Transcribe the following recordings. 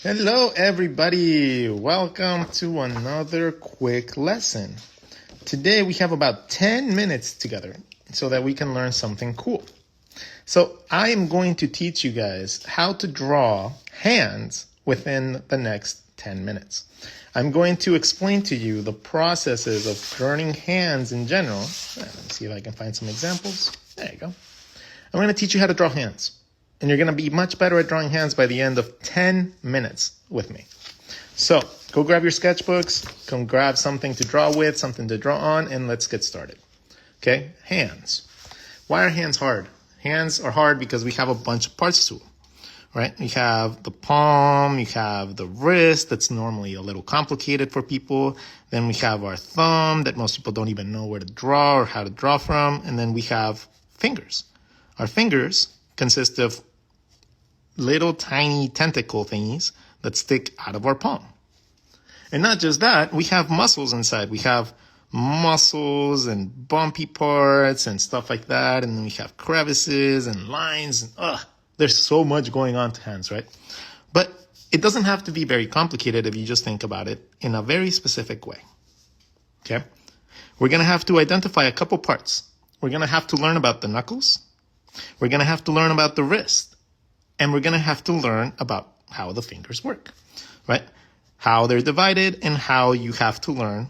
Hello, everybody. Welcome to another quick lesson. Today we have about 10 minutes together so that we can learn something cool. So I am going to teach you guys how to draw hands within the next 10 minutes. I'm going to explain to you the processes of drawing hands in general. Let's see if I can find some examples. There you go. I'm going to teach you how to draw hands. And you're going to be much better at drawing hands by the end of 10 minutes with me. So go grab your sketchbooks, come grab something to draw with, something to draw on, and let's get started. Okay, hands. Why are hands hard? Hands are hard because we have a bunch of parts to them, right? You have the palm, you have the wrist, that's normally a little complicated for people. Then we have our thumb that most people don't even know where to draw or how to draw from. And then we have fingers. Our fingers consist of little tiny tentacle thingies that stick out of our palm. And not just that, we have muscles inside. We have muscles and bumpy parts and stuff like that. And then we have crevices and lines. And there's so much going on to hands, right? But it doesn't have to be very complicated if you just think about it in a very specific way. Okay? We're going to have to identify a couple parts. We're going to have to learn about the knuckles. We're going to have to learn about the wrist. And we're going to have to learn about how the fingers work, right? How they're divided and how you have to learn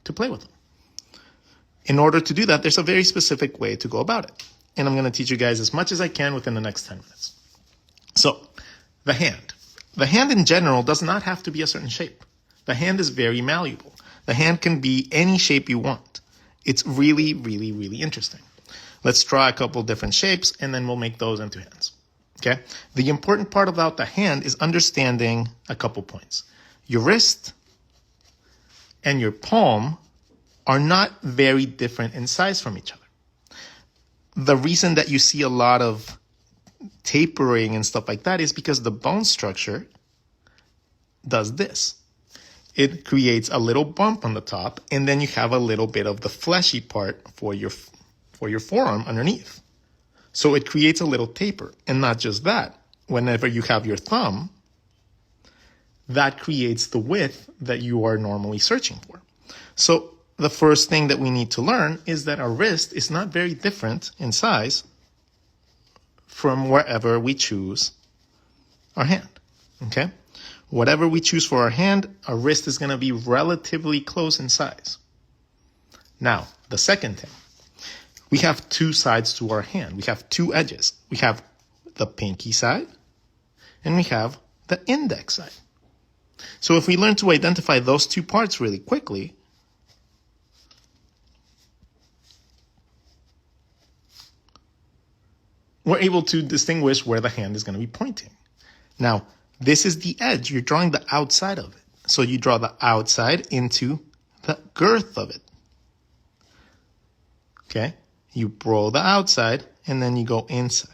to play with them. In order to do that, there's a very specific way to go about it. And I'm going to teach you guys as much as I can within the next 10 minutes. So, the hand. The hand in general does not have to be a certain shape. The hand is very malleable. The hand can be any shape you want. It's really, really, really interesting. Let's draw a couple different shapes and then we'll make those into hands. Okay? The important part about the hand is understanding a couple points. Your wrist and your palm are not very different in size from each other. The reason that you see a lot of tapering and stuff like that is because the bone structure does this. It creates a little bump on the top, and then you have a little bit of the fleshy part for your forearm underneath. So it creates a little taper. And not just that, whenever you have your thumb, that creates the width that you are normally searching for. So the first thing that we need to learn is that our wrist is not very different in size from wherever we choose our hand, okay? Whatever we choose for our hand, our wrist is going to be relatively close in size. Now, the second thing, we have two sides to our hand. We have two edges. We have the pinky side and we have the index side. So if we learn to identify those two parts really quickly, we're able to distinguish where the hand is going to be pointing. Now, this is the edge. You're drawing the outside of it. So you draw the outside into the girth of it. Okay? You roll the outside, and then you go inside.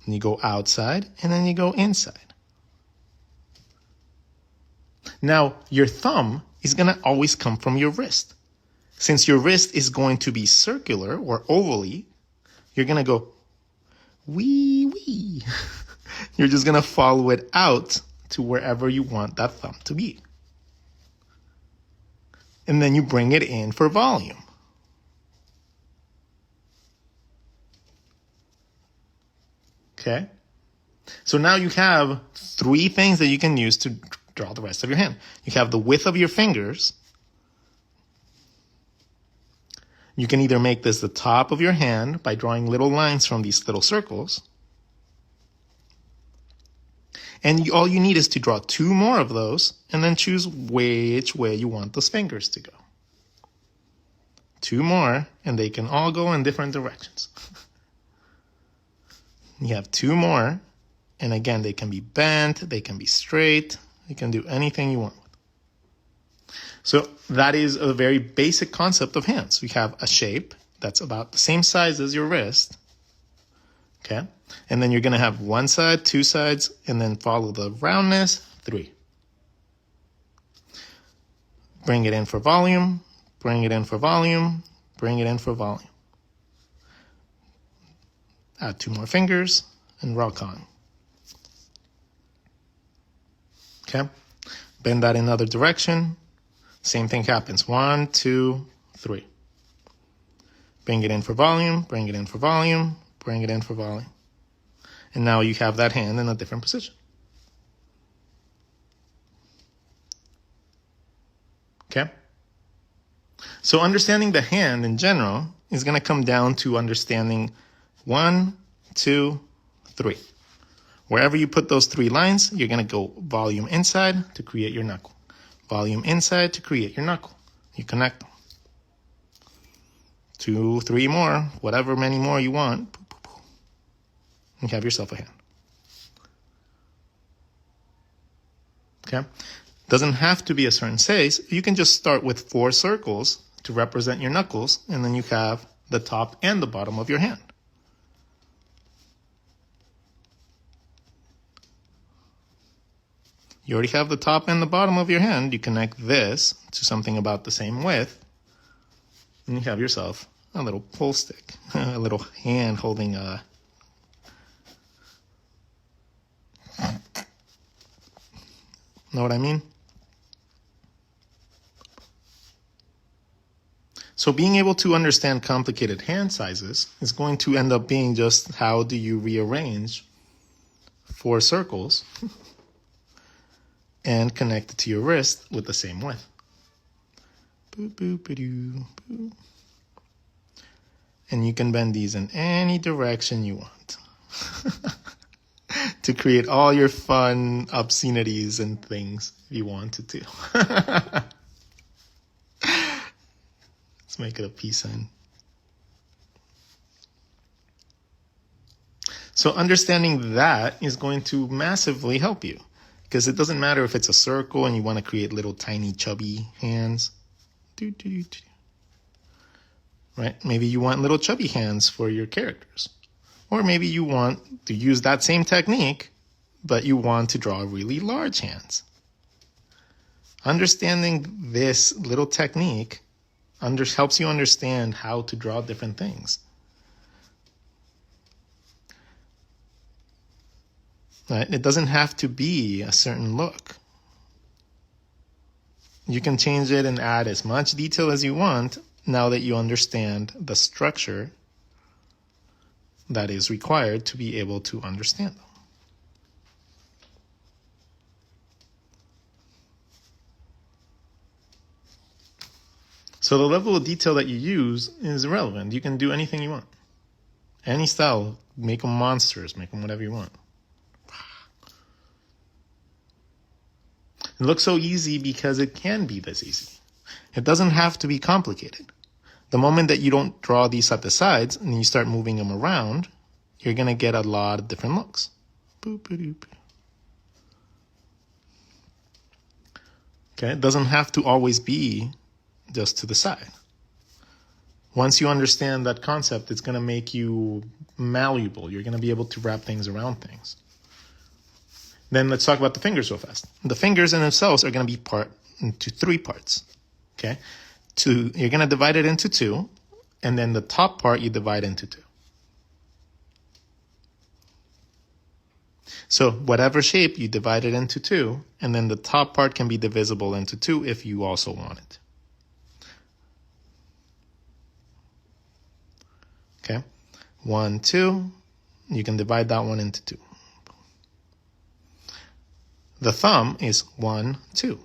And you go outside, and then you go inside. Now, your thumb is going to always come from your wrist. Since your wrist is going to be circular or ovally, you're going to go wee wee. You're just going to follow it out to wherever you want that thumb to be. And then you bring it in for volume. Okay? So now you have three things that you can use to draw the rest of your hand. You have the width of your fingers. You can either make this the top of your hand by drawing little lines from these little circles. And all you need is to draw two more of those and then choose which way you want those fingers to go. Two more, and they can all go in different directions. You have two more, and again, they can be bent, they can be straight, you can do anything you want. So that is a very basic concept of hands. We have a shape that's about the same size as your wrist, okay? And then you're going to have one side, two sides, and then follow the roundness, 3. Bring it in for volume, bring it in for volume, bring it in for volume. Add 2 more fingers and rock on. Okay, bend that in the other direction. Same thing happens. 1, 2, 3. Bring it in for volume, bring it in for volume, bring it in for volume. And now you have that hand in a different position. Okay? So understanding the hand in general is going to come down to understanding 1, 2, 3. Wherever you put those 3 lines, you're going to go volume inside to create your knuckle. Volume inside to create your knuckle. You connect them. 2, 3 more, whatever many more you want. You have yourself a hand. Okay? Doesn't have to be a certain size. You can just start with 4 circles to represent your knuckles, and then you have the top and the bottom of your hand. You already have the top and the bottom of your hand. You connect this to something about the same width, and you have yourself a little pull stick, a little hand holding a... Know what I mean? So being able to understand complicated hand sizes is going to end up being just how do you rearrange 4 circles and connect it to your wrist with the same width. Boop, boop, ba-doo, boop. And you can bend these in any direction you want to create all your fun obscenities and things if you wanted to. Let's make it a peace sign. So understanding that is going to massively help you. Because it doesn't matter if it's a circle and you want to create little tiny chubby hands. Right? Maybe you want little chubby hands for your characters. Or maybe you want to use that same technique, but you want to draw really large hands. Understanding this little technique helps you understand how to draw different things. Right? It doesn't have to be a certain look. You can change it and add as much detail as you want now that you understand the structure that is required to be able to understand them. So the level of detail that you use is irrelevant. You can do anything you want. Any style. Make them monsters. Make them whatever you want. It looks so easy because it can be this easy. It doesn't have to be complicated. The moment that you don't draw these at the sides and you start moving them around, you're going to get a lot of different looks. Okay, it doesn't have to always be just to the side. Once you understand that concept, it's going to make you malleable. You're going to be able to wrap things around things. Then let's talk about the fingers real fast. The fingers in themselves are going to be into 3 parts. Okay, you're going to divide it into 2, and then the top part you divide into 2. So whatever shape you divide it into 2, and then the top part can be divisible into 2 if you also want it. Okay, 1, 2. You can divide that one into 2. The thumb is 1, 2.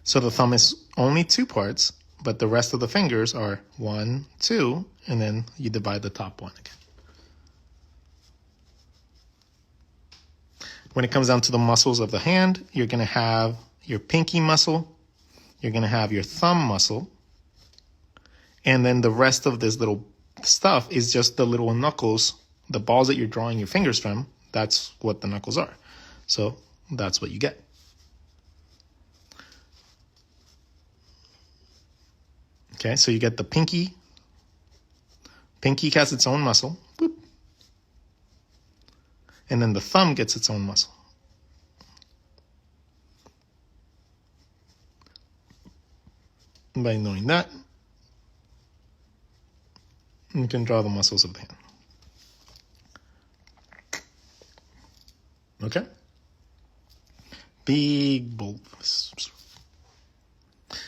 So the thumb is only 2 parts, but the rest of the fingers are 1, 2, and then you divide the top one again. When it comes down to the muscles of the hand, you're going to have your pinky muscle, you're going to have your thumb muscle, and then the rest of this little stuff is just the little knuckles, the balls that you're drawing your fingers from. That's what the knuckles are. So that's what you get. Okay, so you get the pinky. Pinky has its own muscle. Boop. And then the thumb gets its own muscle. by knowing that, you can draw the muscles of the hand. Okay? Big, bold.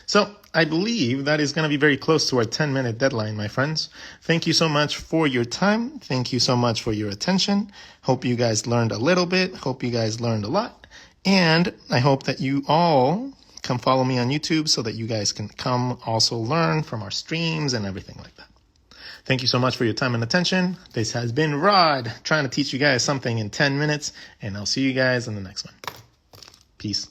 So I believe that is going to be very close to our 10-minute deadline, my friends. Thank you so much for your time. Thank you so much for your attention. Hope you guys learned a little bit. Hope you guys learned a lot. And I hope that you all come follow me on YouTube so that you guys can come also learn from our streams and everything like that. Thank you so much for your time and attention. This has been Rod, trying to teach you guys something in 10 minutes, and I'll see you guys in the next one. Peace.